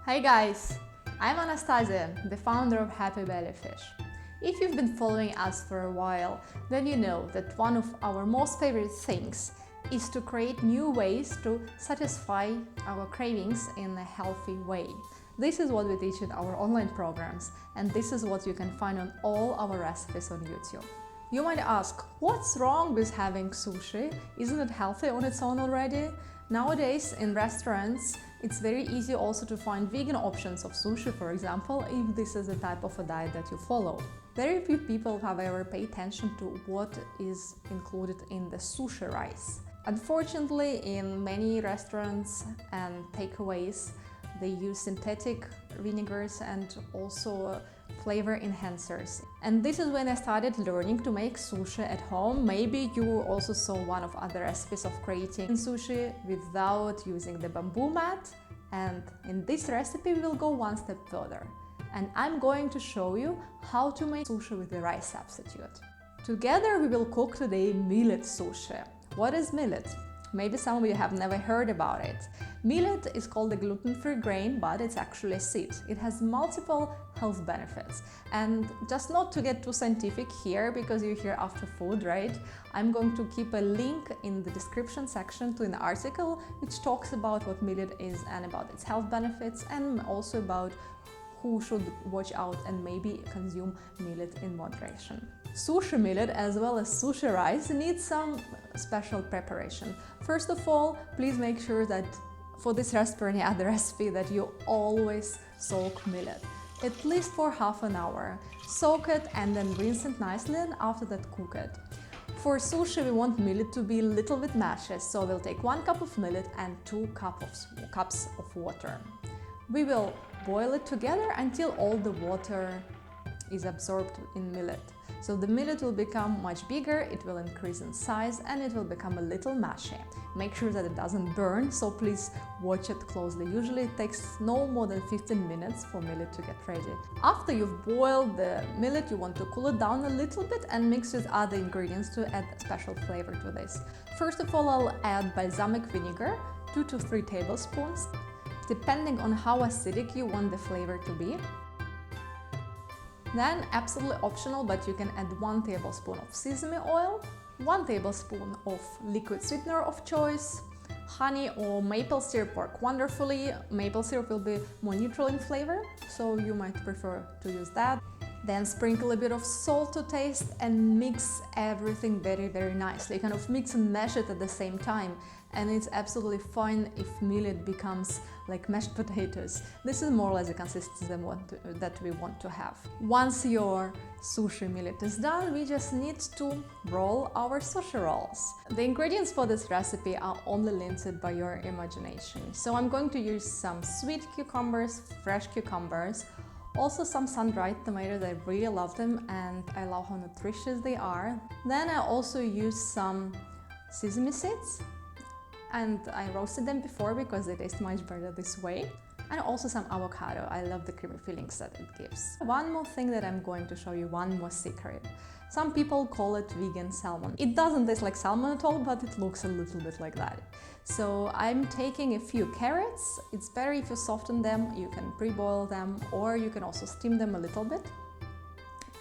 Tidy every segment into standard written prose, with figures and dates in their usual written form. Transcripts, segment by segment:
Hi guys, I'm Anastasia, the founder of Happy Belly Fish. If you've been following us for a while, then you know that one of our most favorite things is to create new ways to satisfy our cravings in a healthy way. This is what we teach in our online programs, and this is what you can find on all our recipes on YouTube. You might ask, what's wrong with having sushi? Isn't it healthy on its own already? Nowadays, in restaurants, it's very easy also to find vegan options of sushi, for example, if this is the type of a diet that you follow. Very few people, however, pay attention to what is included in the sushi rice. Unfortunately, in many restaurants and takeaways, they use synthetic vinegars and also flavor enhancers. And this is when I started learning to make sushi at home. Maybe you also saw one of other recipes of creating sushi without using the bamboo mat. And in this recipe, we will go one step further. And I'm going to show you how to make sushi with the rice substitute. Together, we will cook today millet sushi. What is millet? Maybe some of you have never heard about it. Millet is called a gluten-free grain, but it's actually a seed. It has multiple health benefits. And just not to get too scientific here, because you're here after food, right? I'm going to keep a link in the description section to an article which talks about what millet is and about its health benefits, and also about who should watch out and maybe consume millet in moderation. Sushi millet as well as sushi rice needs some special preparation. First of all, please make sure that for this recipe or any other recipe that you always soak millet, at least for half an hour. Soak it and then rinse it nicely, and after that cook it. For sushi, we want millet to be a little bit mashed, so we'll take 1 cup of millet and 2 cups of water. We will boil it together until all the water is absorbed in millet. So the millet will become much bigger, it will increase in size, and it will become a little mushy. Make sure that it doesn't burn, so please watch it closely. Usually it takes no more than 15 minutes for millet to get ready. After you've boiled the millet, you want to cool it down a little bit and mix with other ingredients to add special flavor to this. First of all, I'll add balsamic vinegar, 2 to 3 tablespoons, depending on how acidic you want the flavor to be. Then, absolutely optional, but you can add 1 tablespoon of sesame oil, 1 tablespoon of liquid sweetener of choice, honey or maple syrup work wonderfully. Maple syrup will be more neutral in flavor, so you might prefer to use that. Then sprinkle a bit of salt to taste and mix everything very nicely. Kind of mix and mash it at the same time. And it's absolutely fine if millet becomes like mashed potatoes. This is more or less the consistency that we want to have. Once your sushi millet is done, we just need to roll our sushi rolls. The ingredients for this recipe are only limited by your imagination. So I'm going to use some sweet cucumbers, fresh cucumbers, also some sun-dried tomatoes. I really love them and I love how nutritious they are. Then I also use some sesame seeds, and I roasted them before because they taste much better this way. And also some avocado. I love the creamy fillings that it gives. One more thing that I'm going to show you, one more secret. Some people call it vegan salmon. It doesn't taste like salmon at all, but it looks a little bit like that. So I'm taking a few carrots. It's better if you soften them. You can pre-boil them, or you can also steam them a little bit.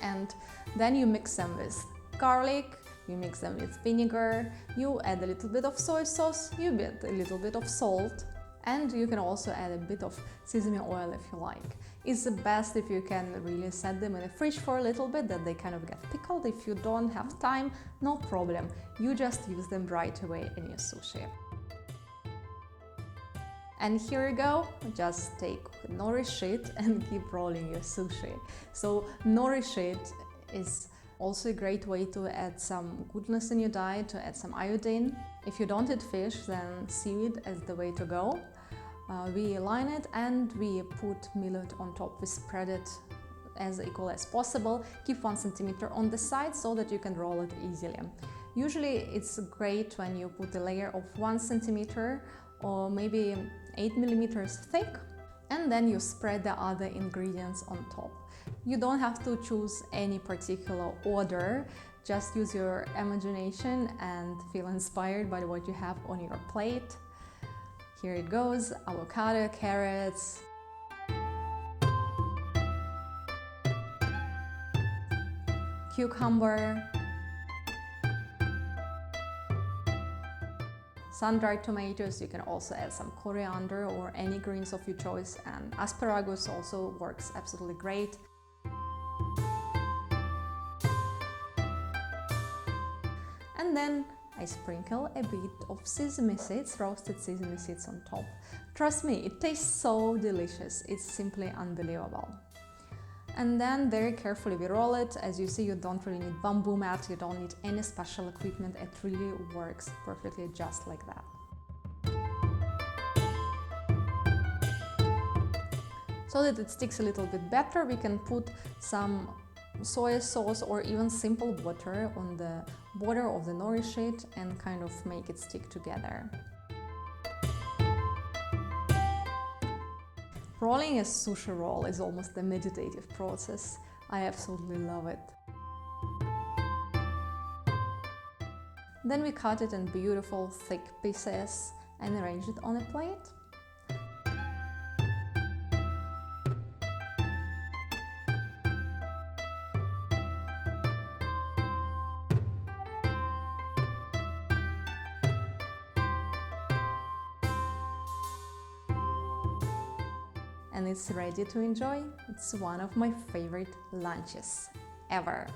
And then you mix them with garlic, you mix them with vinegar, you add a little bit of soy sauce, you add a little bit of salt, and you can also add a bit of sesame oil if you like. It's the best if you can really set them in the fridge for a little bit, that they kind of get pickled. If you don't have time, no problem. You just use them right away in your sushi. And here you go, just take nori sheet and keep rolling your sushi. So nori sheet is also a great way to add some goodness in your diet, to add some iodine. If you don't eat fish, then seaweed is the way to go. We line it and we put millet on top. We spread it as equal as possible. Keep 1 centimeter on the side so that you can roll it easily. Usually it's great when you put a layer of 1 centimeter or maybe 8 millimeters thick, and then you spread the other ingredients on top. You don't have to choose any particular order, just use your imagination and feel inspired by what you have on your plate. Here it goes: avocado, carrots, cucumber, sun-dried tomatoes. You can also add some coriander or any greens of your choice, and asparagus also works absolutely great. And then I sprinkle a bit of sesame seeds, roasted sesame seeds on top. Trust me, it tastes so delicious, it's simply unbelievable. And then very carefully we roll it. As you see, you don't really need bamboo mat, you don't need any special equipment, it really works perfectly just like that. So that it sticks a little bit better, we can put some soy sauce or even simple butter on the border of the nori sheet and kind of make it stick together. Rolling a sushi roll is almost a meditative process. I absolutely love it. Then we cut it in beautiful thick pieces and arrange it on a plate. And it's ready to enjoy. It's one of my favorite lunches ever.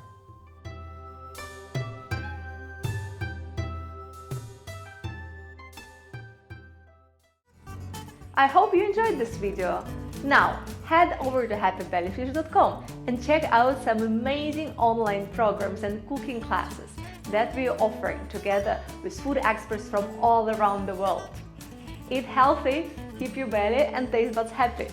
I hope you enjoyed this video. Now, head over to happybellyfish.com and check out some amazing online programs and cooking classes that we are offering together with food experts from all around the world. Eat healthy, keep your belly and taste buds happy.